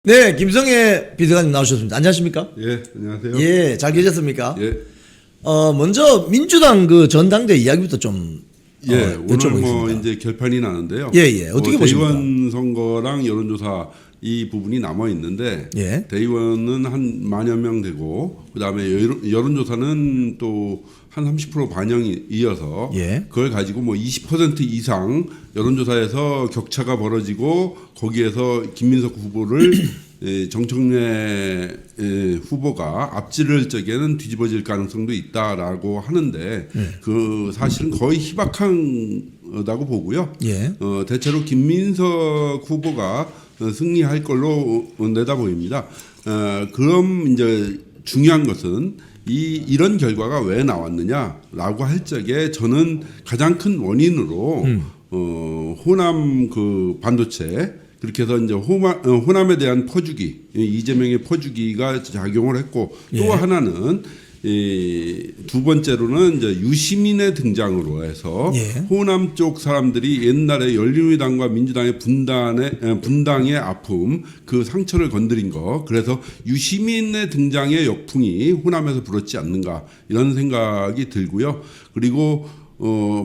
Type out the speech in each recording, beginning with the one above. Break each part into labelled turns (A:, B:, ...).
A: 네, 김성애 비서관님 나오셨습니다. 안녕하십니까?
B: 예, 안녕하세요.
A: 예, 잘 계셨습니까?
B: 예,
A: 먼저 민주당 그 전당대 이야기부터 좀
B: 예, 오늘
A: 여쭤보겠습니다.
B: 뭐 이제 결판이 나는데요.
A: 예, 예. 어떻게 보십니까?
B: 대의원 선거랑 여론조사 이 부분이 남아 있는데,
A: 예.
B: 대의원은 한 10,000여 명 되고, 그다음에 여론조사는 또 한 30% 반영이 이어서,
A: 예.
B: 그걸 가지고 뭐 20% 이상 여론조사에서 격차가 벌어지고 거기에서 김민석 후보를 정청래 후보가 앞지를 적에는 뒤집어질 가능성도 있다라고 하는데 그 사실은 거의 희박하다고 보고요.
A: 예.
B: 대체로 김민석 후보가 승리할 걸로 내다 보입니다. 그럼 이제 중요한 것은 이런 결과가 왜 나왔느냐라고 할 적에 저는 가장 큰 원인으로 호남 그 반도체 그렇게 해서 이제 호남에 대한 퍼주기, 이재명의 퍼주기가 작용을 했고 또
A: 예.
B: 하나는 두 번째로는 이제 유시민의 등장으로 해서
A: 예.
B: 호남 쪽 사람들이 옛날에 열린우리당과 민주당의 분당의 아픔 그 상처를 건드린 거 그래서 유시민의 등장의 역풍이 호남에서 불었지 않는가 이런 생각이 들고요. 그리고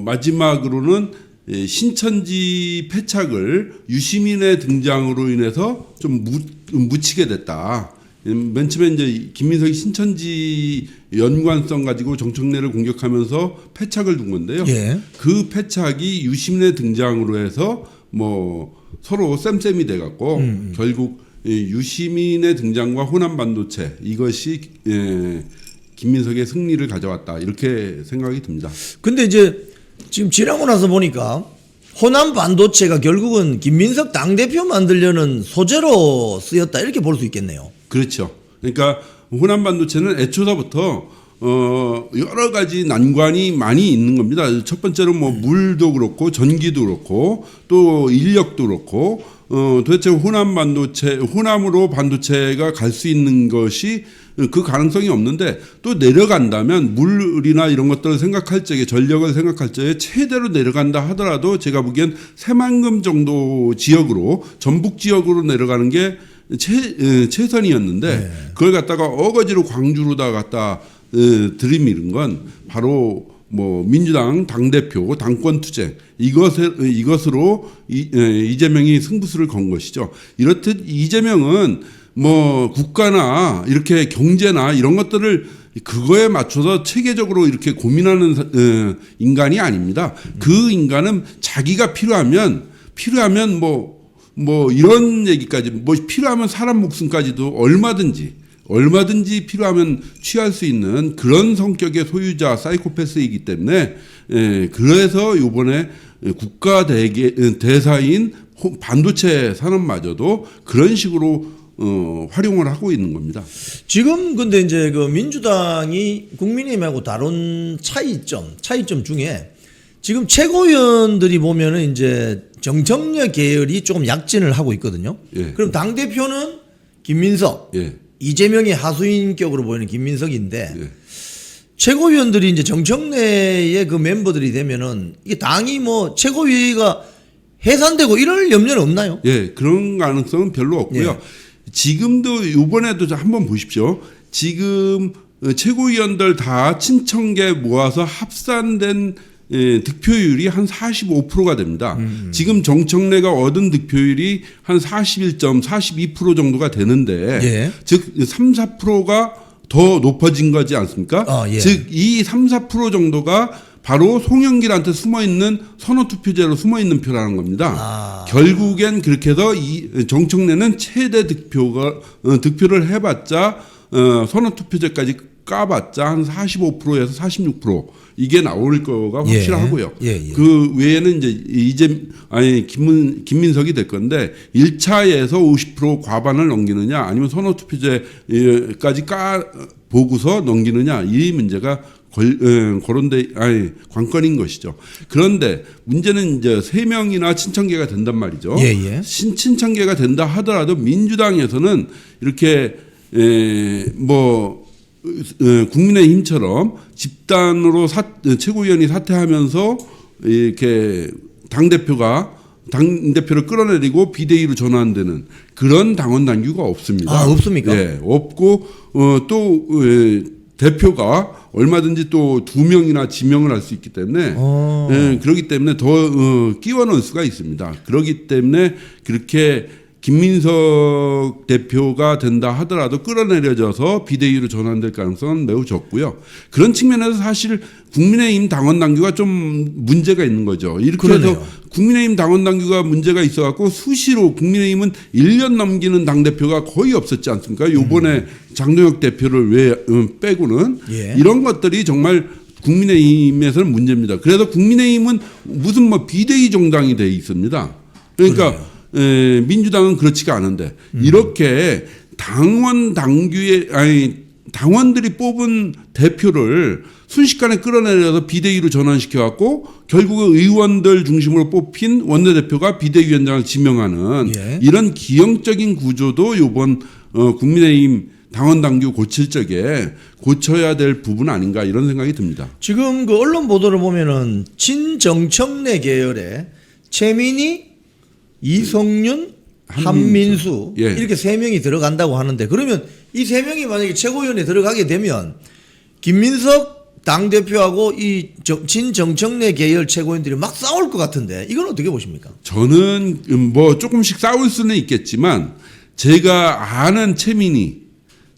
B: 마지막으로는 신천지 패착을 유시민의 등장으로 인해서 좀 묻히게 됐다. 맨 처음에 이제 김민석이 신천지 연관성 가지고 정청래를 공격하면서 패착을 둔 건데요.
A: 예.
B: 그 패착이 유시민의 등장으로 해서 뭐 서로 쌤쌤이 돼갖고 결국 유시민의 등장과 호남 반도체 이것이 김민석의 승리를 가져왔다 이렇게 생각이 듭니다.
A: 근데 이제 지금 지나고 나서 보니까 호남 반도체가 결국은 김민석 당대표 만들려는 소재로 쓰였다 이렇게 볼 수 있겠네요.
B: 그렇죠. 그러니까 호남 반도체는 애초서부터 여러 가지 난관이 많이 있는 겁니다. 첫 번째로 뭐 물도 그렇고 전기도 그렇고 또 인력도 그렇고 도대체 호남으로 반도체가 갈 수 있는 것이 그 가능성이 없는데 또 내려간다면 물이나 이런 것들을 생각할 적에 전력을 생각할 적에 최대로 내려간다 하더라도 제가 보기엔 새만금 정도 지역으로 전북 지역으로 내려가는 게 최선이었는데
A: 네.
B: 그걸 갖다가 어거지로 광주로다 갖다 들이밀은 건 바로 뭐 민주당 당대표 당권 투쟁 이것으로 이재명이 승부수를 건 것이죠. 이렇듯 이재명은 뭐 국가나 이렇게 경제나 이런 것들을 그거에 맞춰서 체계적으로 이렇게 고민하는 인간이 아닙니다. 그 인간은 자기가 필요하면 뭐 이런 얘기까지 뭐 필요하면 사람 목숨까지도 얼마든지 필요하면 취할 수 있는 그런 성격의 소유자 사이코패스이기 때문에 그래서 이번에 국가 대사인 반도체 산업마저도 그런 식으로 활용을 하고 있는 겁니다.
A: 지금 근데 이제 그 민주당이 국민의힘하고 다룬 차이점 중에 지금 최고위원들이 보면은 이제 정청래 계열이 조금 약진을 하고 있거든요.
B: 예.
A: 그럼 당대표는 김민석,
B: 예.
A: 이재명이 하수인격으로 보이는 김민석인데
B: 예.
A: 최고위원들이 이제 정청래의 그 멤버들이 되면은 이게 당이 뭐 최고위가 해산되고 이럴 염려는 없나요?
B: 예, 그런 가능성은 별로 없고요.
A: 예.
B: 지금도 이번에도 한번 보십시오. 지금 최고위원들 다 친청계 모아서 합산된 득표율이 한 45%가 됩니다. 지금 정청래가 얻은 득표율이 한 42% 정도가 되는데
A: 예.
B: 즉 3, 4%가 더 높아진 거지 않습니까?
A: 예.
B: 즉 이 3, 4% 정도가 바로 송영길한테 숨어있는 선호투표제로 숨어있는 표라는 겁니다. 결국엔 그렇게 해서 이 정청래는 최대 득표를 해봤자 선호투표제까지 까봤자 한 45%에서 46% 이게 나올 거가 확실하고요.
A: 예.
B: 그 외에는 이제 김민석이 될 건데 1차에서 50% 과반을 넘기느냐 아니면 선호투표제까지 보고서 넘기느냐 이 문제가 관건인 것이죠. 그런데 문제는 이제 3명이나 친청계가 된단 말이죠.
A: 예.
B: 친청계가 된다 하더라도 민주당에서는 이렇게 국민의힘처럼 집단으로 최고위원이 사퇴하면서 이렇게 당대표가 당대표를 끌어내리고 비대위로 전환되는 그런 당원 당규가 없습니다.
A: 아, 없습니까?
B: 예, 없고 또 대표가 얼마든지 또 2명이나 지명을 할 수 있기 때문에 예, 그렇기 때문에 더 끼워 넣을 수가 있습니다. 그렇기 때문에 그렇게 김민석 대표가 된다 하더라도 끌어내려져서 비대위로 전환될 가능성은 매우 적고요. 그런 측면에서 사실 국민의힘 당원 당규가 좀 문제가 있는 거죠. 이렇게
A: 그러네요.
B: 해서 국민의힘 당원 당규가 문제가 있어갖고 수시로 국민의힘은 1년 넘기는 당대표가 거의 없었지 않습니까? 요번에 장동혁 대표를 왜 빼고는
A: 예.
B: 이런 것들이 정말 국민의힘에서는 문제입니다. 그래서 국민의힘은 무슨 뭐 비대위 정당이 돼 있습니다. 그러니까 민주당은 그렇지가 않은데 이렇게 당원 당규에 당원들이 뽑은 대표를 순식간에 끌어내려서 비대위로 전환시켜 갖고 결국은 의원들 중심으로 뽑힌 원내대표가 비대위원장을 지명하는
A: 예.
B: 이런 기형적인 구조도 이번 국민의힘 당원 당규 고칠 적에 고쳐야 될 부분 아닌가 이런 생각이 듭니다.
A: 지금 그 언론 보도를 보면은 친정청래 계열의 최민희, 이성윤, 한민수
B: 예.
A: 이렇게 3명이 들어간다고 하는데 그러면 이 3명이 만약에 최고위원에 들어가게 되면 김민석 당대표하고 이 친정청래 계열 최고위원들이 막 싸울 것 같은데 이건 어떻게 보십니까?
B: 저는 뭐 조금씩 싸울 수는 있겠지만 제가 아는 최민희,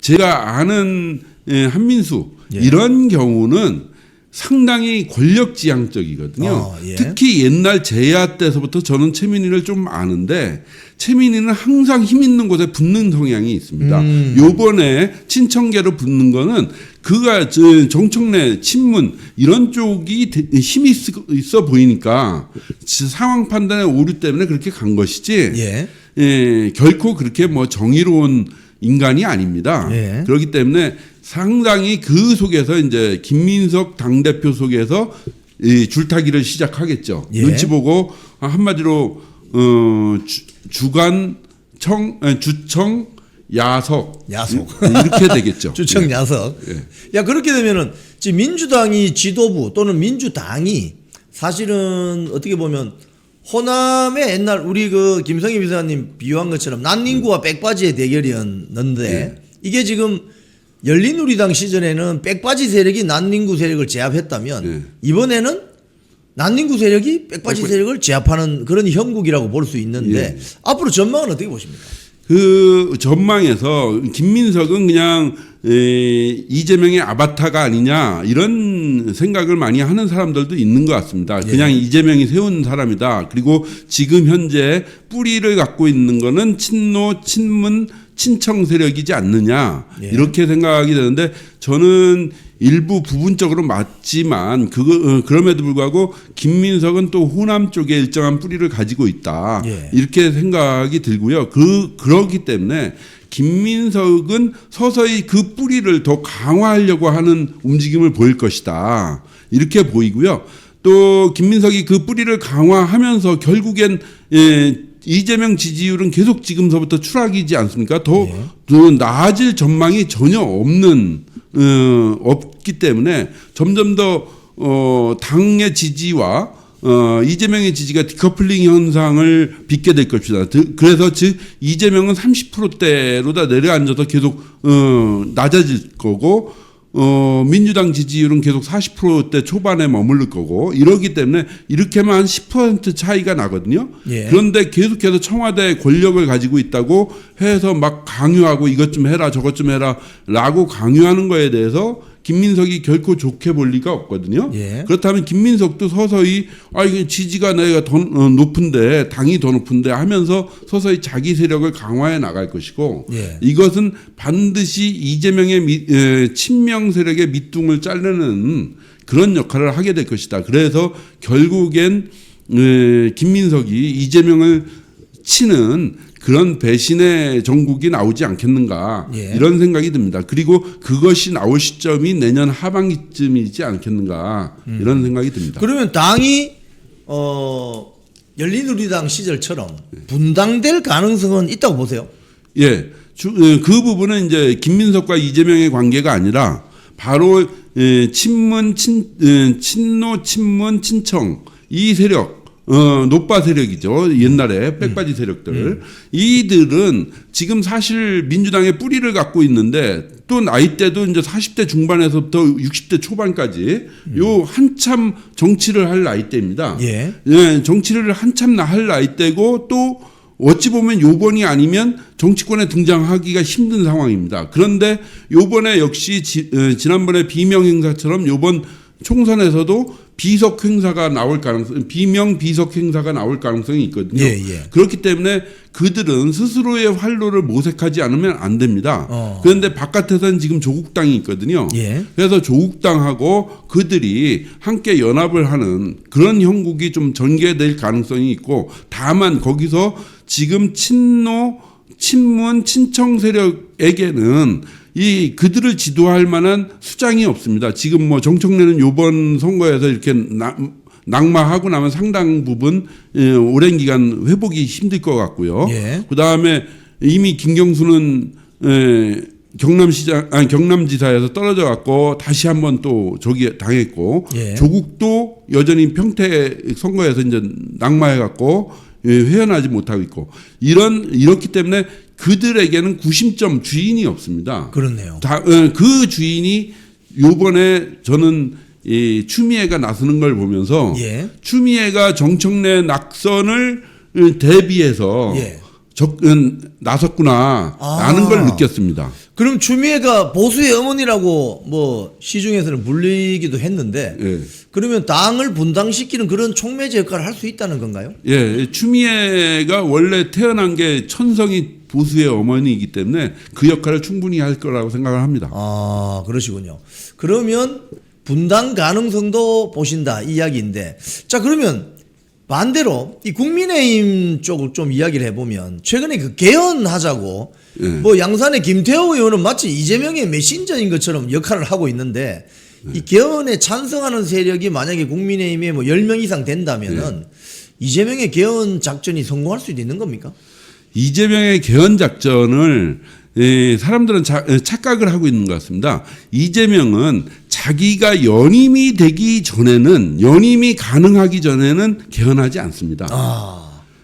B: 제가 아는 한민수
A: 예.
B: 이런 경우는 상당히 권력지향적이거든요.
A: 예.
B: 특히 옛날 제야 때서부터 저는 최민희를 좀 아는데 최민희는 항상 힘 있는 곳에 붙는 성향이 있습니다. 요번에 친청계로 붙는 거는 그가 정청래, 친문 이런 쪽이 힘이 있어 보이니까 상황 판단의 오류 때문에 그렇게 간 것이지
A: 예.
B: 결코 그렇게 뭐 정의로운 인간이 아닙니다.
A: 예.
B: 그렇기 때문에 상당히 그 속에서 이제 김민석 당대표 속에서 이 줄타기를 시작하겠죠.
A: 예.
B: 눈치 보고 한마디로 주간 주청 야석 이렇게 되겠죠.
A: 주청 야석.
B: 예.
A: 야 그렇게 되면은 지금 민주당이 지도부 또는 민주당이 사실은 어떻게 보면 호남의 옛날 우리 그 김성희 비서관님 비유한 것처럼 난닝구와 백바지의 대결이었는데
B: 예.
A: 이게 지금 열린우리당 시절에는 백바지 세력이 난닝구 세력을 제압했다면
B: 예.
A: 이번에는 난닝구 세력이 백바지 세력을 제압하는 그런 형국이라고 볼 수 있는데
B: 예.
A: 앞으로 전망은 어떻게 보십니까?
B: 그 전망에서 김민석은 그냥 이재명의 아바타가 아니냐 이런 생각을 많이 하는 사람들도 있는 것 같습니다. 그냥
A: 예.
B: 이재명이 세운 사람이다. 그리고 지금 현재 뿌리를 갖고 있는 거는 친노, 친문, 친청 세력이지 않느냐
A: 예.
B: 이렇게 생각이 되는데 저는 일부 부분적으로 맞지만 그럼에도 불구하고 김민석은 또 호남 쪽에 일정한 뿌리를 가지고 있다.
A: 예.
B: 이렇게 생각이 들고요. 그러기 때문에 김민석은 서서히 그 뿌리를 더 강화하려고 하는 움직임을 보일 것이다. 이렇게 보이고요. 또 김민석이 그 뿌리를 강화하면서 결국엔 이재명 지지율은 계속 지금서부터 추락이지 않습니까? 더 나아질 전망이 전혀 없기 때문에 점점 더 당의 지지와 이재명의 지지가 디커플링 현상을 빚게 될 것이다. 그래서 즉 이재명은 30%대로 다 내려앉아서 계속 낮아질 거고 민주당 지지율은 계속 40%대 초반에 머무를 거고 이러기 때문에 이렇게만 한 10% 차이가 나거든요.
A: 예.
B: 그런데 계속해서 청와대 권력을 가지고 있다고 해서 막 강요하고 이것 좀 해라 저것 좀 해라 라고 강요하는 거에 대해서 김민석이 결코 좋게 볼 리가 없거든요.
A: 예.
B: 그렇다면 김민석도 서서히 이게 지지가 내가 더 높은데 당이 더 높은데 하면서 서서히 자기 세력을 강화해 나갈 것이고
A: 예.
B: 이것은 반드시 이재명의 친명 세력의 밑둥을 자르는 그런 역할을 하게 될 것이다. 그래서 결국엔 김민석이 이재명을 치는 그런 배신의 정국이 나오지 않겠는가
A: 예.
B: 이런 생각이 듭니다. 그리고 그것이 나올 시점이 내년 하반기쯤이지 않겠는가 이런 생각이 듭니다.
A: 그러면 당이 열린우리당 시절처럼 분당될 가능성은 있다고 보세요?
B: 예, 그 부분은 이제 김민석과 이재명의 관계가 아니라 바로 친문, 친노, 친문, 친청 이 세력 노빠 세력이죠. 옛날에 백바지 세력들. 이들은 지금 사실 민주당의 뿌리를 갖고 있는데 또 나이대도 이제 40대 중반에서부터 60대 초반까지 요 한참 정치를 할 나이대입니다.
A: 예.
B: 예, 정치를 한참 할 나이대고 또 어찌 보면 요번이 아니면 정치권에 등장하기가 힘든 상황입니다. 그런데 요번에 역시 지난번에 비명 행사처럼 요번 총선에서도 비석 행사가 나올 가능성, 비명 비석 행사가 나올 가능성이 있거든요.
A: 예, 예.
B: 그렇기 때문에 그들은 스스로의 활로를 모색하지 않으면 안 됩니다. 그런데 바깥에서는 지금 조국당이 있거든요.
A: 예.
B: 그래서 조국당하고 그들이 함께 연합을 하는 그런 형국이 좀 전개될 가능성이 있고, 다만 거기서 지금 친문, 친청 세력에게는 이 그들을 지도할 만한 수장이 없습니다. 지금 뭐 정청래는 요번 선거에서 이렇게 낙마하고 나면 상당 부분 오랜 기간 회복이 힘들 것 같고요.
A: 예.
B: 그 다음에 이미 김경수는 경남지사에서 떨어져 갖고 다시 한번 또 저기 당했고,
A: 예.
B: 조국도 여전히 평택 선거에서 이제 낙마해 갖고 회원하지 못하고 있고, 이렇기 때문에 그들에게는 구심점 주인이 없습니다.
A: 그렇네요.
B: 그 주인이 요번에 저는 이 추미애가 나서는 걸 보면서
A: 예.
B: 추미애가 정청래 낙선을 대비해서
A: 예.
B: 나섰구나 라는 걸 느꼈습니다.
A: 그럼 추미애가 보수의 어머니라고 뭐 시중에서는 불리기도 했는데,
B: 예.
A: 그러면 당을 분당시키는 그런 촉매제 역할을 할 수 있다는 건가요?
B: 예, 추미애가 원래 태어난 게 천성이 보수의 어머니이기 때문에 그 역할을 충분히 할 거라고 생각을 합니다.
A: 아, 그러시군요. 그러면 분당 가능성도 보신다 이 이야기인데, 자, 그러면 반대로 이 국민의힘 쪽을 좀 이야기를 해보면, 최근에 그 개헌하자고
B: 예.
A: 뭐 양산의 김태호 의원은 마치 이재명의 메신저인 것처럼 역할을 하고 있는데, 이 개헌에 찬성하는 세력이 만약에 국민의힘에 뭐 10명 이상 된다면은 이재명의 개헌 작전이 성공할 수도 있는 겁니까?
B: 이재명의 개헌 작전을 사람들은 착각을 하고 있는 것 같습니다. 이재명은 자기가 연임이 되기 전에는, 연임이 가능하기 전에는 개헌하지 않습니다.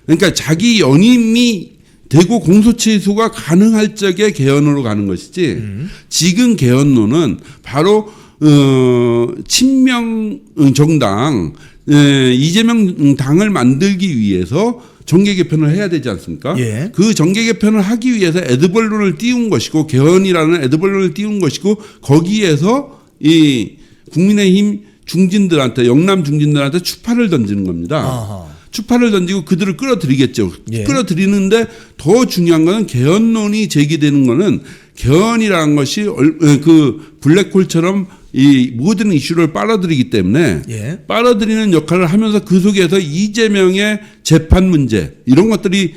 B: 그러니까 자기 연임이 되고 공소취소가 가능할 적에 개헌으로 가는 것이지, 지금 개헌론은 바로 친명 정당, 이재명 당을 만들기 위해서 정계 개편을 해야 되지 않습니까?
A: 예.
B: 그 정계 개편을 하기 위해서 에드벌론을 띄운 것이고, 개헌이라는 에드벌론을 띄운 것이고, 거기에서 이 국민의힘 중진들한테, 영남 중진들한테 추파를 던지는 겁니다.
A: 아하.
B: 추파를 던지고 그들을 끌어들이겠죠.
A: 예.
B: 끌어들이는데 더 중요한 것은 개헌론이 제기되는 것은, 개헌이라는 것이 그 블랙홀처럼 이 모든 이슈를 빨아들이기 때문에,
A: 예.
B: 빨아들이는 역할을 하면서 그 속에서 이재명의 재판 문제 이런 것들이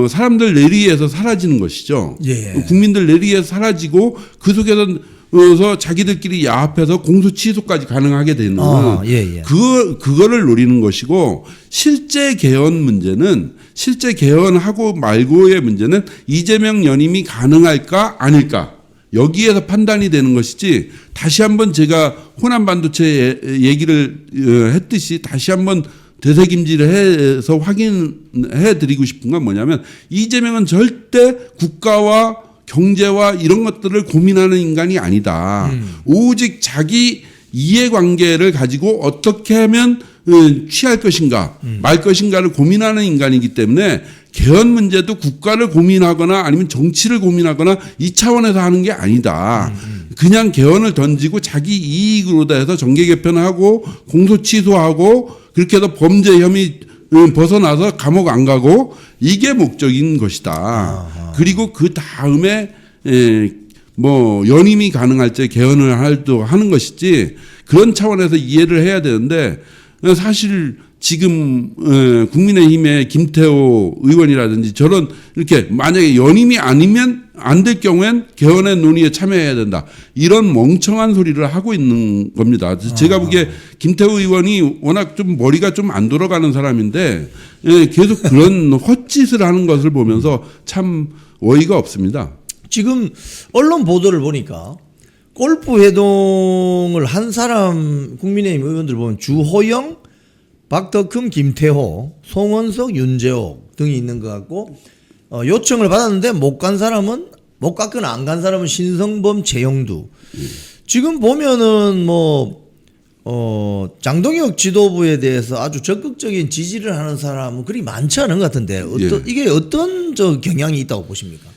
B: 사람들 내리에서 사라지는 것이죠.
A: 예.
B: 국민들 내리에서 사라지고 그 속에서 자기들끼리 야합해서 공소 취소까지 가능하게 되는
A: 예.
B: 그거를 노리는 것이고, 실제 개헌 문제는, 실제 개헌하고 말고의 문제는 이재명 연임이 가능할까 아닐까, 여기에서 판단이 되는 것이지, 다시 한번 제가 호남 반도체 얘기를 했듯이 다시 한번 되새김질을 해서 확인해 드리고 싶은 건 뭐냐면, 이재명은 절대 국가와 경제와 이런 것들을 고민하는 인간이 아니다. 오직 자기 이해관계를 가지고 어떻게 하면 취할 것인가 말 것인가를 고민하는 인간이기 때문에, 개헌 문제도 국가를 고민하거나 아니면 정치를 고민하거나 이 차원에서 하는 게 아니다. 그냥 개헌을 던지고 자기 이익으로 해서 정계 개편하고 공소 취소하고 그렇게 해서 범죄 혐의 벗어나서 감옥 안 가고, 이게 목적인 것이다. 그리고 그 다음에 뭐 연임이 가능할 때 개헌을 하는 것이지, 그런 차원에서 이해를 해야 되는데, 사실 지금 국민의힘의 김태호 의원이라든지 저런, 이렇게 만약에 연임이 아니면 안 될 경우엔 개헌의 논의에 참여해야 된다, 이런 멍청한 소리를 하고 있는 겁니다. 제가 보기에 김태호 의원이 워낙 좀 머리가 좀 안 돌아가는 사람인데, 계속 그런 헛짓을 하는 것을 보면서 참 어이가 없습니다.
A: 지금 언론 보도를 보니까 골프 회동을 한 사람, 국민의힘 의원들 보면 주호영, 박덕흠, 김태호, 송원석, 윤재옥 등이 있는 것 같고 요청을 받았는데 못 간 사람은 못 갔거나 안 간 사람은 신성범, 최영두. 지금 보면은 장동혁 지도부에 대해서 아주 적극적인 지지를 하는 사람은 그리 많지 않은 것 같은데 이게 어떤 경향이 있다고 보십니까?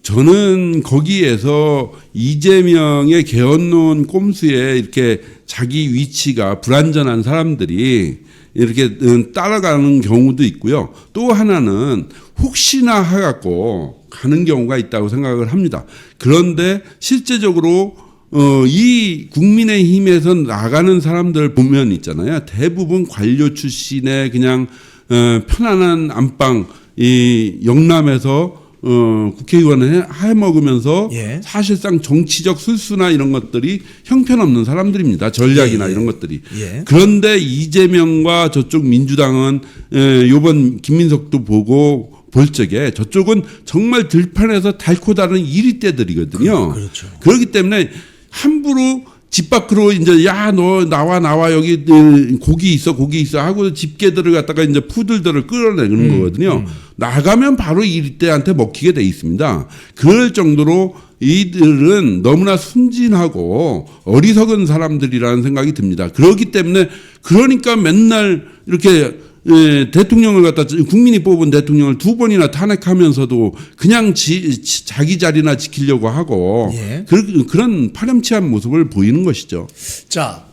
B: 저는 거기에서 이재명의 개헌론 꼼수에 이렇게 자기 위치가 불안전한 사람들이 이렇게 따라가는 경우도 있고요. 또 하나는 혹시나 해갖고 가는 경우가 있다고 생각을 합니다. 그런데 실제적으로 이 국민의힘에서 나가는 사람들 보면 있잖아요. 대부분 관료 출신의 그냥 편안한 안방 이 영남에서 국회의원을 해먹으면서
A: 예. 사실상
B: 사실상 정치적 술수나 이런 것들이 형편없는 사람들입니다. 전략이나
A: 예.
B: 이런 것들이.
A: 예.
B: 그런데 이재명과 저쪽 민주당은 요번 김민석도 보고 볼 적에 저쪽은 정말 들판에서 달고 다른 이리떼들이거든요.
A: 그렇죠.
B: 그렇기 때문에 함부로 집 밖으로 이제 야 너 나와 여기 고기 있어 하고 집게들을 갖다가 이제 푸들들을 끌어내는 거거든요. 나가면 바로 이리떼한테 먹히게 돼 있습니다. 그럴 정도로 이들은 너무나 순진하고 어리석은 사람들이라는 생각이 듭니다. 그렇기 때문에 그러니까 맨날 이렇게 대통령을 갖다 국민이 뽑은 대통령을 2번이나 탄핵하면서도 그냥 자기 자리나 지키려고 하고
A: 예.
B: 그런 파렴치한 모습을 보이는 것이죠.
A: 자,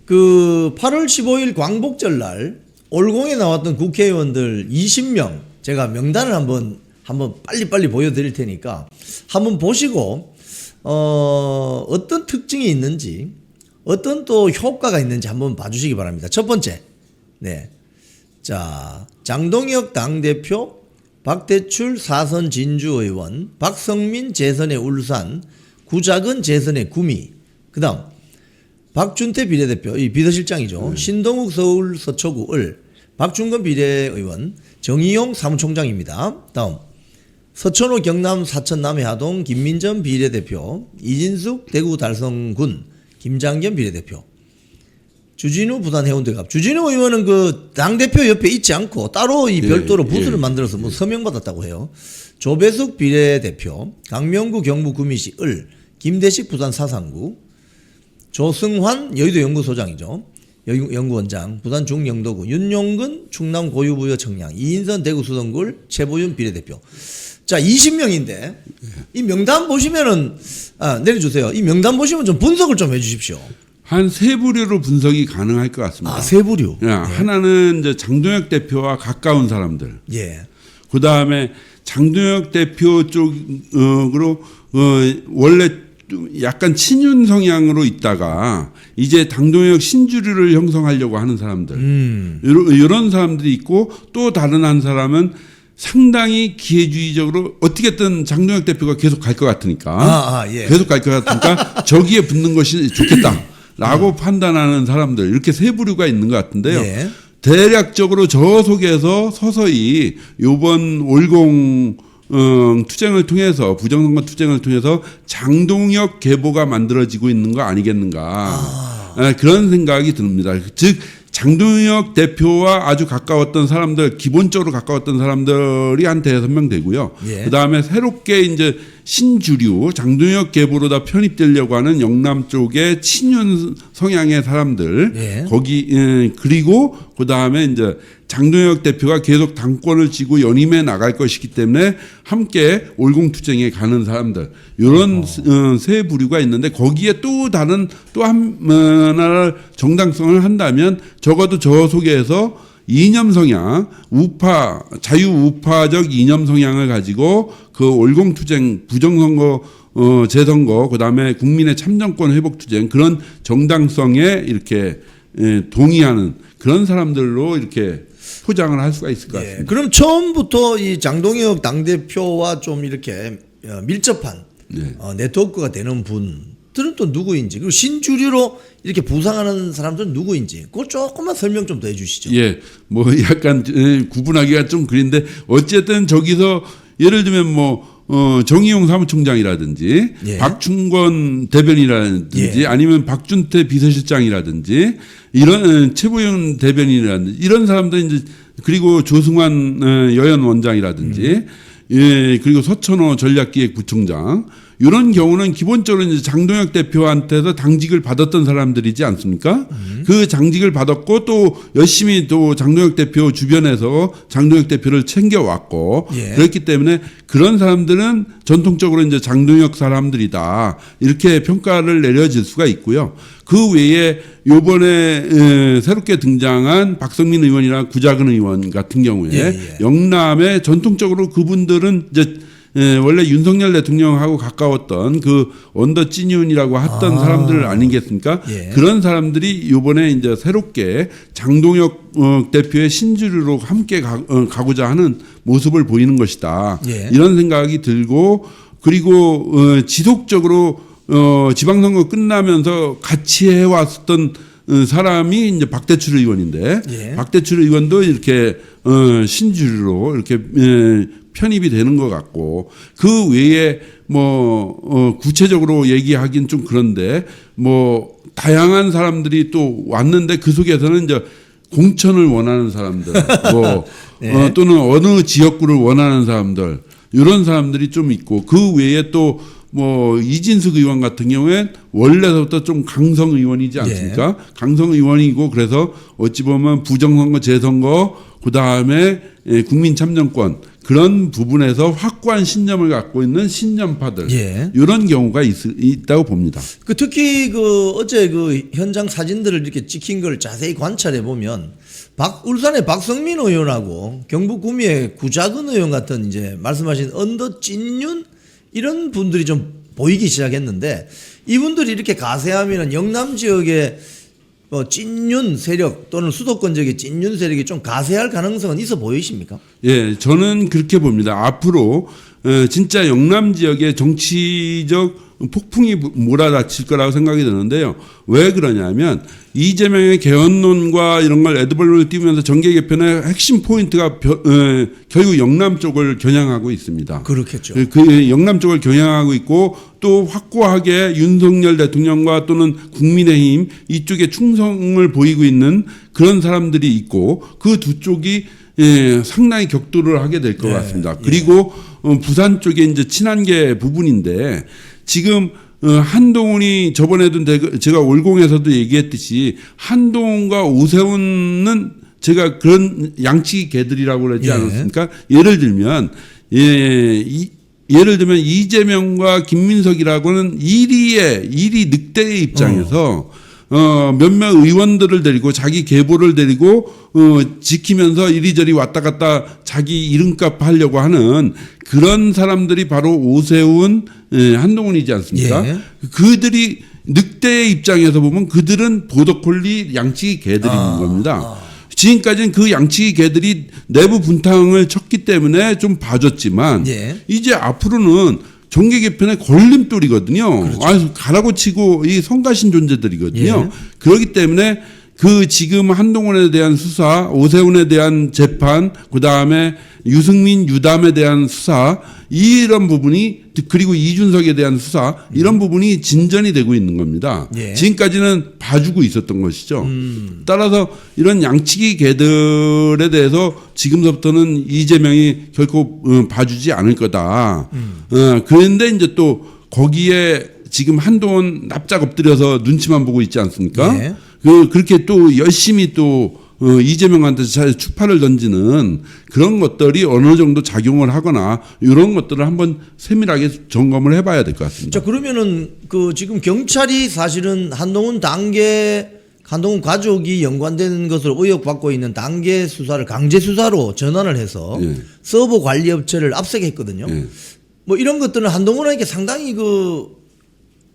A: 그 8월 15일 광복절 날 올공에 나왔던 국회의원들 20명 제가 명단을 한번 빨리 보여드릴 테니까 한번 보시고 어떤 특징이 있는지 어떤 또 효과가 있는지 한번 봐주시기 바랍니다. 첫 번째, 네. 자, 장동혁 당대표, 박대출 사선 진주의원, 박성민 재선의 울산, 구자근 재선의 구미, 그 다음 박준태 비례대표, 이 비서실장이죠. 신동욱 서울 서초구 을, 박준건 비례의원, 정의용 사무총장입니다. 다음 서천호 경남 사천 남해하동 김민전 비례대표, 이진숙 대구 달성군 김장겸 비례대표, 주진우 부산 해운대갑. 주진우 의원은 그 당대표 옆에 있지 않고 따로 이 별도로 부스를 만들어서 뭐 서명받았다고 해요. 조배숙 비례대표, 강명구 경북 구미시 을, 김대식 부산 사상구, 조승환 여의도 연구소장이죠. 연구원장, 부산 중영도구, 윤용근 충남 고유부여 청량, 이인선 대구 수성구 최보윤 비례대표. 자, 20명인데 이 명단 보시면은 내려주세요. 이 명단 보시면 좀 분석을 좀 해주십시오.
B: 한 세 부류로 분석이 가능할 것 같습니다.
A: 세 부류.
B: 예, 하나는 이제 장동혁 대표와 가까운 사람들.
A: 예.
B: 그 다음에 장동혁 대표 쪽으로 원래 약간 친윤 성향으로 있다가 이제 장동혁 신주류를 형성하려고 하는 사람들. 이런 사람들이 있고 또 다른 한 사람은 상당히 기회주의적으로 어떻게든 장동혁 대표가 계속 갈 것 같으니까
A: 예.
B: 계속 갈 것 같으니까 저기에 붙는 것이 좋겠다라고 판단하는 사람들 이렇게 세 부류가 있는 것 같은데요.
A: 예.
B: 대략적으로 저 속에서 서서히 요번 올공 투쟁을 통해서 부정선거 투쟁을 통해서 장동혁 계보가 만들어지고 있는 거 아니겠는가 그런 생각이 듭니다. 즉 장동혁 대표와 아주 가까웠던 사람들, 기본적으로 가까웠던 사람들이 한 5명 되고요.
A: 예.
B: 그 다음에 새롭게 이제 신주류, 장동혁 계보로 다 편입되려고 하는 영남 쪽의 친윤 성향의 사람들,
A: 예.
B: 거기, 그리고 그 다음에 이제 장동혁 대표가 계속 당권을 쥐고 연임해 나갈 것이기 때문에 함께 올공투쟁에 가는 사람들, 이런 세 부류가 있는데 거기에 또 다른 또 하나를 정당성을 한다면 적어도 저 속에서 이념 성향, 우파, 자유우파적 이념 성향을 가지고 그 올공투쟁, 부정선거, 재선거, 그 다음에 국민의 참정권 회복투쟁 그런 정당성에 이렇게 동의하는 그런 사람들로 이렇게 포장을 할 수가 있을 것 같습니다.
A: 예, 그럼 처음부터 이 장동혁 당대표와 좀 이렇게 밀접한 네트워크가 되는 분들은 또 누구인지, 그리고 신주류로 이렇게 부상하는 사람들은 누구인지, 그거 조금만 설명 좀 더 해주시죠.
B: 예, 뭐 약간 구분하기가 좀 그런데 어쨌든 저기서 예를 들면 뭐 정의용 사무총장이라든지
A: 예.
B: 박충건 대변이라든지
A: 예.
B: 아니면 박준태 비서실장이라든지 이런 최보영 대변인이라든지 이런 사람들 이제 그리고 조승환 여연 원장이라든지 예, 그리고 서천호 전략기획부총장 이런 경우는 기본적으로 이제 장동혁 대표한테서 당직을 받았던 사람들이지 않습니까? 그 당직을 받았고 또 열심히 또 장동혁 대표 주변에서 장동혁 대표를 챙겨왔고
A: 예.
B: 그렇기 때문에 그런 사람들은 전통적으로 이제 장동혁 사람들이다 이렇게 평가를 내려질 수가 있고요. 그 외에 요번에 새롭게 등장한 박성민 의원이나 구자근 의원 같은 경우에
A: 예.
B: 영남에 전통적으로 그분들은 이제 원래 윤석열 대통령하고 가까웠던 그 언더 찐윤이라고 했던 사람들 아니겠습니까?
A: 예.
B: 그런 사람들이 요번에 이제 새롭게 장동혁 대표의 신주류로 함께 가고자 하는 모습을 보이는 것이다.
A: 예.
B: 이런 생각이 들고 그리고 지속적으로 지방선거 끝나면서 같이 해왔던 사람이 이제 박대출 의원인데
A: 예.
B: 박대출 의원도 이렇게 신주류로 이렇게 편입이 되는 것 같고 그 외에 뭐 구체적으로 얘기하긴 좀 그런데 뭐 다양한 사람들이 또 왔는데 그 속에서는 이제 공천을 원하는 사람들 뭐
A: 네.
B: 또는 어느 지역구를 원하는 사람들 이런 사람들이 좀 있고 그 외에 또 뭐 이진숙 의원 같은 경우엔 원래부터 좀 강성 의원이지 않습니까? 강성 의원이고 그래서 어찌 보면 부정선거, 재선거, 그 다음에 국민 참정권 그런 부분에서 확고한 신념을 갖고 있는 신념파들
A: 예.
B: 이런 경우가 있다고 봅니다.
A: 그 특히 그 어제 그 현장 사진들을 이렇게 찍힌 걸 자세히 관찰해 보면 울산의 박성민 의원하고 경북 구미의 구자근 의원 같은 이제 말씀하신 언더 찐윤 이런 분들이 좀 보이기 시작했는데 이분들이 이렇게 가세하면은 영남 지역의 찐윤 세력 또는 수도권 지역의 찐윤 세력이 좀 가세할 가능성은 있어 보이십니까?
B: 예, 저는 그렇게 봅니다. 앞으로 진짜 영남 지역의 정치적 폭풍이 몰아닥칠 거라고 생각이 드는데요. 왜 그러냐면 이재명의 개헌론과 이런 걸 에드벌론을 띄우면서 정계 개편의 핵심 포인트가 결국 영남 쪽을 겨냥하고 있습니다.
A: 그렇겠죠.
B: 그 영남 쪽을 겨냥하고 있고 또 확고하게 윤석열 대통령과 또는 국민의힘 이쪽에 충성을 보이고 있는 그런 사람들이 있고 그 두 쪽이 상당히 격돌을 하게 될 것 같습니다. 그리고 부산 쪽에 이제 친한계 부분인데 지금 한동훈이 저번에도 제가 올공에서도 얘기했듯이 한동훈과 오세훈은 제가 그런 양치기 개들이라고 그러지 않았습니까? 예를 들면 이재명과 김민석이라고는 1위 늑대의 입장에서 몇몇 의원들을 데리고 자기 계보를 데리고 지키면서 이리저리 왔다 갔다 자기 이름값 하려고 하는 그런 사람들이 바로 오세훈, 한동훈이지 않습니까?
A: 예.
B: 그들이 늑대의 입장에서 보면 그들은 보더콜리 양치기 개들인 겁니다. 지금까지는 그 양치기 개들이 내부 분탕을 쳤기 때문에 좀 봐줬지만 이제 앞으로는 정계 개편의 걸림돌이거든요. 그렇죠. 가라고 치고 이 성가신 존재들이거든요. 그렇기 때문에 그 지금 한동훈에 대한 수사, 오세훈에 대한 재판, 그 다음에 유승민, 유담에 대한 수사 이런 부분이 그리고 이준석에 대한 수사 이런 부분이 진전이 되고 있는 겁니다. 지금까지는 봐주고 있었던 것이죠. 따라서 이런 양치기 개들에 대해서 지금부터는 이재명이 결코 봐주지 않을 거다. 그런데 이제 또 거기에 지금 한동훈 납작 엎드려서 눈치만 보고 있지 않습니까? 그렇게 또 열심히 또 이재명한테 추파를 던지는 그런 것들이 어느 정도 작용을 하거나 이런 것들을 한번 세밀하게 점검을 해봐야 될 것 같습니다.
A: 자, 그러면은 그 지금 경찰이 사실은 한동훈 가족이 연관된 것을 의혹받고 있는 단계 수사를 강제 수사로 전환을 해서 서버 관리 업체를 압색했거든요. 뭐 이런 것들은 한동훈에게 상당히 그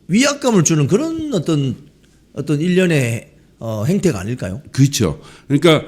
A: 위압감을 주는 그런 어떤 일련의 행태가 아닐까요?
B: 그렇죠. 그러니까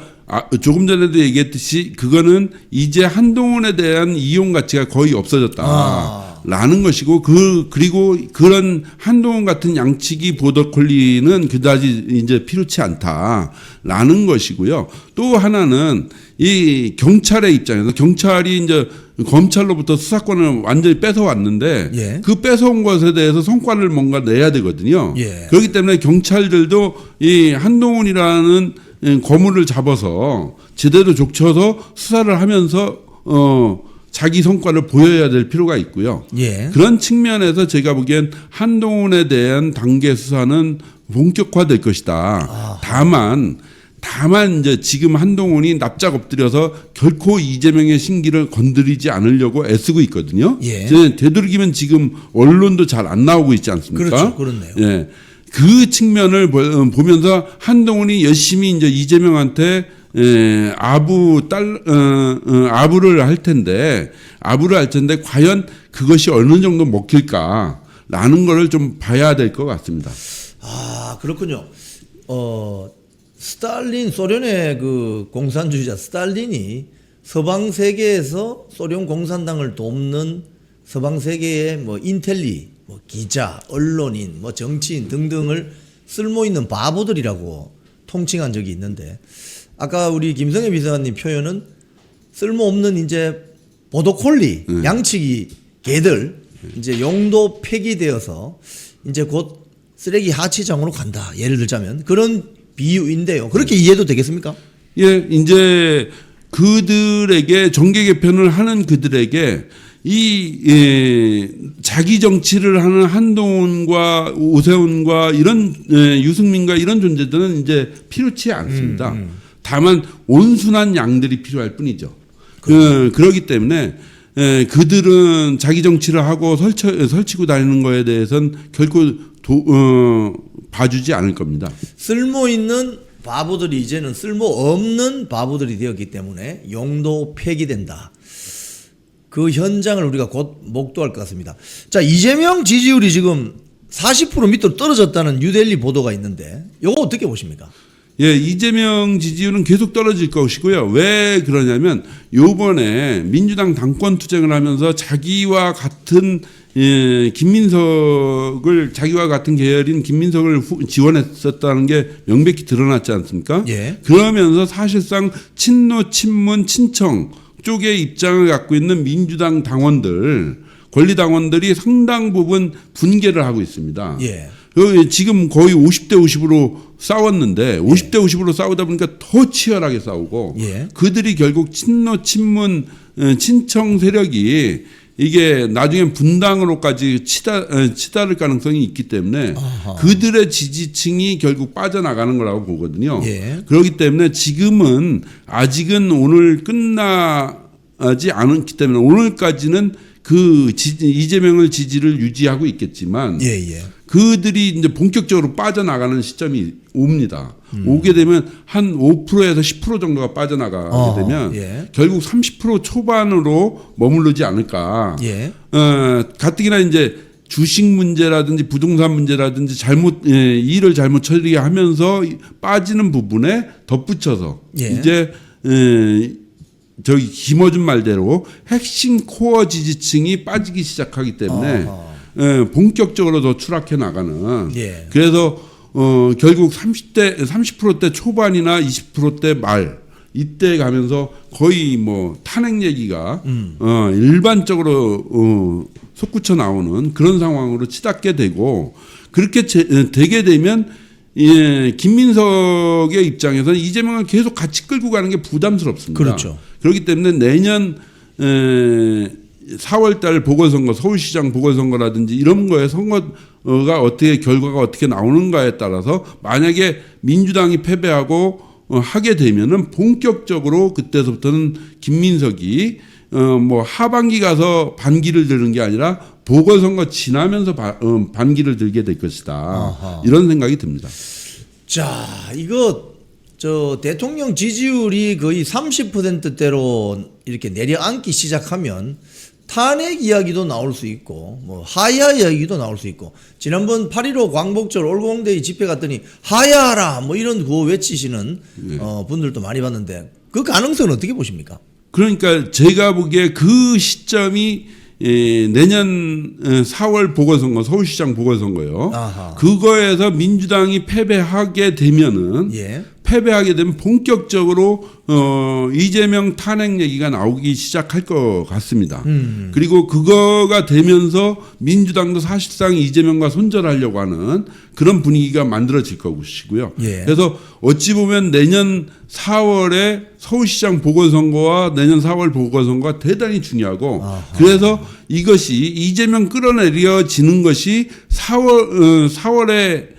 B: 조금 전에도 얘기했듯이 그거는 이제 한동훈에 대한 이용 가치가 거의 없어졌다. 라는 것이고 그리고 그런 한동훈 같은 양치기 보더콜리는 그다지 이제 필요치 않다라는 것이고요. 또 하나는 이 경찰의 입장에서 경찰이 이제 검찰로부터 수사권을 완전히 뺏어왔는데
A: 예.
B: 그 뺏어온 것에 대해서 성과를 뭔가 내야 되거든요.
A: 예.
B: 그렇기 때문에 경찰들도 이 한동훈이라는 거물을 잡아서 제대로 족쳐서 수사를 하면서 자기 성과를 보여야 될 필요가 있고요.
A: 예.
B: 그런 측면에서 제가 보기엔 한동훈에 대한 단계 수사는 본격화될 것이다. 다만 이제 지금 한동훈이 납작 엎드려서 결코 이재명의 신기를 건드리지 않으려고 애쓰고 있거든요.
A: 예.
B: 이제 되도록이면 지금 언론도 잘 안 나오고 있지 않습니까?
A: 그렇죠. 그렇네요.
B: 예. 그 측면을 보면서 한동훈이 열심히 이제 이재명한테 아부를 할 텐데 과연 그것이 어느 정도 먹힐까라는 거를 좀 봐야 될 것 같습니다.
A: 아, 그렇군요. 스탈린, 소련의 그 공산주의자 스탈린이 서방 세계에서 소련 공산당을 돕는 서방 세계의 뭐 인텔리, 뭐 기자, 언론인, 뭐 정치인 등등을 쓸모 있는 바보들이라고 통칭한 적이 있는데, 아까 우리 김성애 비서관님 표현은 쓸모없는 이제 보더콜리, 양치기 개들 이제 용도 폐기되어서 이제 곧 쓰레기 하치장으로 간다. 예를 들자면 그런 비유인데요. 그렇게 이해도 되겠습니까?
B: 예, 이제 그들에게 정계 개편을 하는 그들에게 자기 정치를 하는 한동훈과 오세훈과 이런 유승민과 이런 존재들은 이제 필요치 않습니다. 다만 온순한 양들이 필요할 뿐이죠. 그렇기 때문에 그들은 자기 정치를 하고 설치고 다니는 거에 대해서는 결코 봐주지 않을 겁니다.
A: 쓸모 있는 바보들이 이제는 쓸모 없는 바보들이 되었기 때문에 용도 폐기된다. 그 현장을 우리가 곧 목도할 것 같습니다. 자, 이재명 지지율이 지금 40% 밑으로 떨어졌다는 뉴델리 보도가 있는데 이거 어떻게 보십니까?
B: 예, 이재명 지지율은 계속 떨어질 것이고요. 왜 그러냐면 요번에 민주당 당권 투쟁을 하면서 자기와 같은 자기와 같은 계열인 김민석을 지원했었다는 게 명백히 드러났지 않습니까?
A: 예.
B: 그러면서 사실상 친노, 친문, 친청 쪽의 입장을 갖고 있는 민주당 당원들, 권리 당원들이 상당 부분 분개를 하고 있습니다.
A: 예.
B: 지금 거의 50대 50으로 싸웠는데 50대 50으로 싸우다 보니까 더 치열하게 싸우고
A: 예.
B: 그들이 결국 친노, 친문, 친청 세력이 이게 나중에 분당으로까지 치달을 가능성이 있기 때문에
A: 아하.
B: 그들의 지지층이 결국 빠져나가는 거라고 보거든요.
A: 예.
B: 그렇기 때문에 지금은 아직은 오늘 끝나지 않았기 때문에 오늘까지는 이재명을 지지를 유지하고 있겠지만
A: 예.
B: 그들이 이제 본격적으로 빠져나가는 시점이 옵니다. 오게 되면 한 5%에서 10% 정도가 빠져나가게 되면
A: 예.
B: 결국 30% 초반으로 머무르지 않을까.
A: 예.
B: 가뜩이나 이제 주식 문제라든지 부동산 문제라든지 일을 잘못 처리하면서 빠지는 부분에 덧붙여서
A: 예.
B: 이제 저기 김어준 말대로 핵심 코어 지지층이 빠지기 시작하기 때문에 본격적으로 더 추락해 나가는.
A: 예.
B: 그래서 결국 30%대 초반이나 20%대 말 이때 가면서 거의 뭐 탄핵 얘기가 일반적으로 솟구쳐 나오는 그런 상황으로 치닫게 되고 그렇게 되게 되면 김민석의 입장에서는 이재명을 계속 같이 끌고 가는 게 부담스럽습니다.
A: 그렇죠.
B: 그렇기 때문에 내년 4월달 보궐선거, 서울시장 보궐선거라든지 이런 거에 선거가 결과가 어떻게 나오는가에 따라서 만약에 민주당이 패배하고 하게 되면은 본격적으로 그때서부터는 김민석이 뭐 하반기 가서 반기를 드는 게 아니라 보궐선거 지나면서 반기를 들게 될 것이다.
A: 아하.
B: 이런 생각이 듭니다.
A: 자, 이거 대통령 지지율이 거의 30%대로 이렇게 내려앉기 시작하면 탄핵 이야기도 나올 수 있고 뭐 하야 이야기도 나올 수 있고 지난번 8.15 광복절 올공데이 집회 갔더니 하야하라 뭐 이런 구호 외치시는 분들도 많이 봤는데 그 가능성은 어떻게 보십니까?
B: 그러니까 제가 보기에 그 시점이 내년 4월 보궐선거, 서울시장 보궐선거요.
A: 아하.
B: 그거에서 민주당이 패배하게 되면은
A: 예.
B: 패배하게 되면 본격적으로 이재명 탄핵 얘기가 나오기 시작할 것 같습니다. 그리고 그거가 되면서 민주당도 사실상 이재명과 손절하려고 하는 그런 분위기가 만들어질 것이고요.
A: 예.
B: 그래서 어찌 보면 내년 4월에 서울시장 보궐선거와 내년 4월 보궐선거가 대단히 중요하고
A: 아하.
B: 그래서 이것이 이재명 끌어내려지는 것이 4월에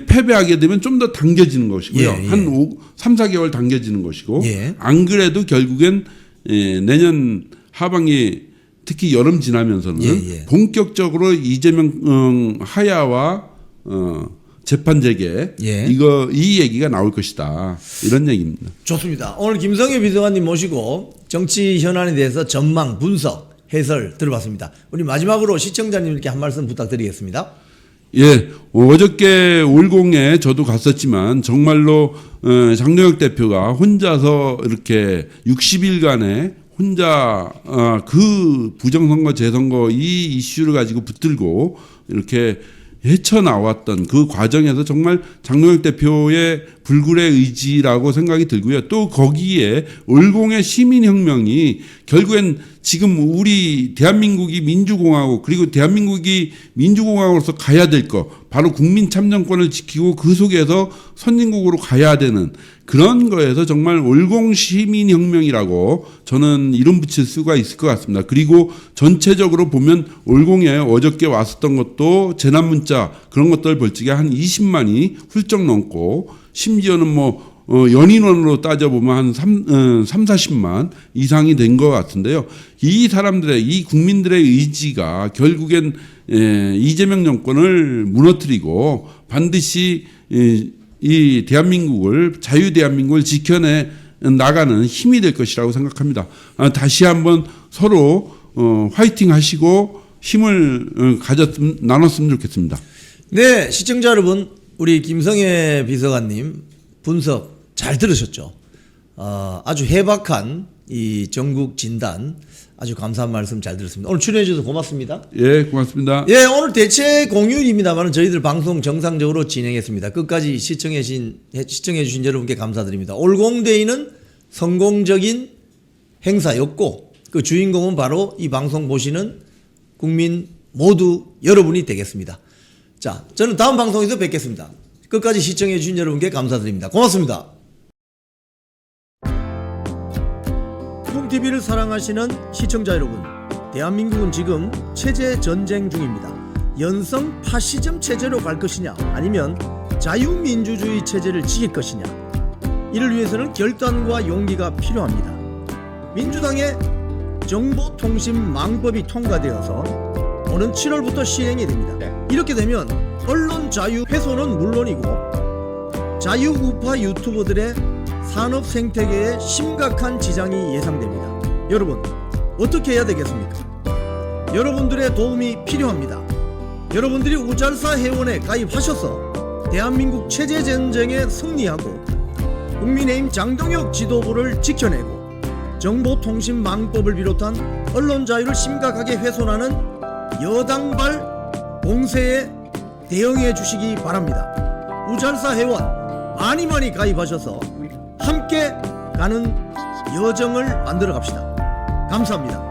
B: 패배하게 되면 좀 더 당겨지는 것이고요.
A: 예, 예.
B: 한 3, 4개월 당겨지는 것이고
A: 예.
B: 안 그래도 결국엔 내년 하반기 특히 여름 지나면서는
A: 예, 예.
B: 본격적으로 이재명 하야와 재판 재개
A: 예.
B: 이 얘기가 나올 것이다. 이런 얘기입니다.
A: 좋습니다. 오늘 김성애 비서관님 모시고 정치 현안에 대해서 전망, 분석, 해설 들어봤습니다. 우리 마지막으로 시청자님께 한 말씀 부탁드리겠습니다.
B: 예, 어저께 올공에 저도 갔었지만 정말로 장동혁 대표가 혼자서 이렇게 60일간에 혼자 그 부정선거 재선거 이 이슈를 가지고 붙들고 이렇게 헤쳐나왔던 그 과정에서 정말 장동혁 대표의 불굴의 의지라고 생각이 들고요. 또 거기에 올공의 시민혁명이 결국엔 지금 우리 대한민국이 민주공화국 그리고 대한민국이 민주공화국으로서 가야 될 거 바로 국민 참정권을 지키고 그 속에서 선진국으로 가야 되는 그런 거에서 정말 올공 시민혁명이라고 저는 이름 붙일 수가 있을 것 같습니다. 그리고 전체적으로 보면 올공에 어저께 왔었던 것도 재난 문자 그런 것들 벌칙에 한 20만이 훌쩍 넘고 심지어는 뭐 연인원으로 따져보면 한 40만 이상이 된 것 같은데요. 이 사람들의 이 국민들의 의지가 결국엔 이재명 정권을 무너뜨리고 반드시 이 대한민국을 자유 대한민국을 지켜내 나가는 힘이 될 것이라고 생각합니다. 다시 한번 서로 화이팅 하시고 힘을 나눴으면 좋겠습니다.
A: 네, 시청자 여러분, 우리 김성애 비서관님 분석 잘 들으셨죠? 아주 해박한 이 전국 진단 아주 감사한 말씀 잘 들었습니다. 오늘 출연해 주셔서 고맙습니다.
B: 예, 고맙습니다.
A: 예, 오늘 대체 공휴일입니다만 저희들 방송 정상적으로 진행했습니다. 끝까지 시청해 주신 여러분께 감사드립니다. 올공데이는 성공적인 행사였고 그 주인공은 바로 이 방송 보시는 국민 모두 여러분이 되겠습니다. 자, 저는 다음 방송에서 뵙겠습니다. 끝까지 시청해 주신 여러분께 감사드립니다. 고맙습니다. 쿵TV를 사랑하시는 시청자 여러분, 대한민국은 지금 체제 전쟁 중입니다. 연성 파시즘 체제로 갈 것이냐 아니면 자유민주주의 체제를 지킬 것이냐, 이를 위해서는 결단과 용기가 필요합니다. 민주당의 정보통신망법이 통과되어서 오는 7월부터 시행이 됩니다. 이렇게 되면 언론 자유 훼손은 물론이고 자유우파 유튜버들의 산업 생태계에 심각한 지장이 예상됩니다. 여러분, 어떻게 해야 되겠습니까? 여러분들의 도움이 필요합니다. 여러분들이 우잘사 회원에 가입하셔서 대한민국 체제 전쟁에 승리하고 국민의힘 장동혁 지도부를 지켜내고 정보통신망법을 비롯한 언론 자유를 심각하게 훼손하는 여당발 공세에 대응해 주시기 바랍니다. 우잘사 회원 많이 가입하셔서 함께 가는 여정을 만들어 갑시다. 감사합니다.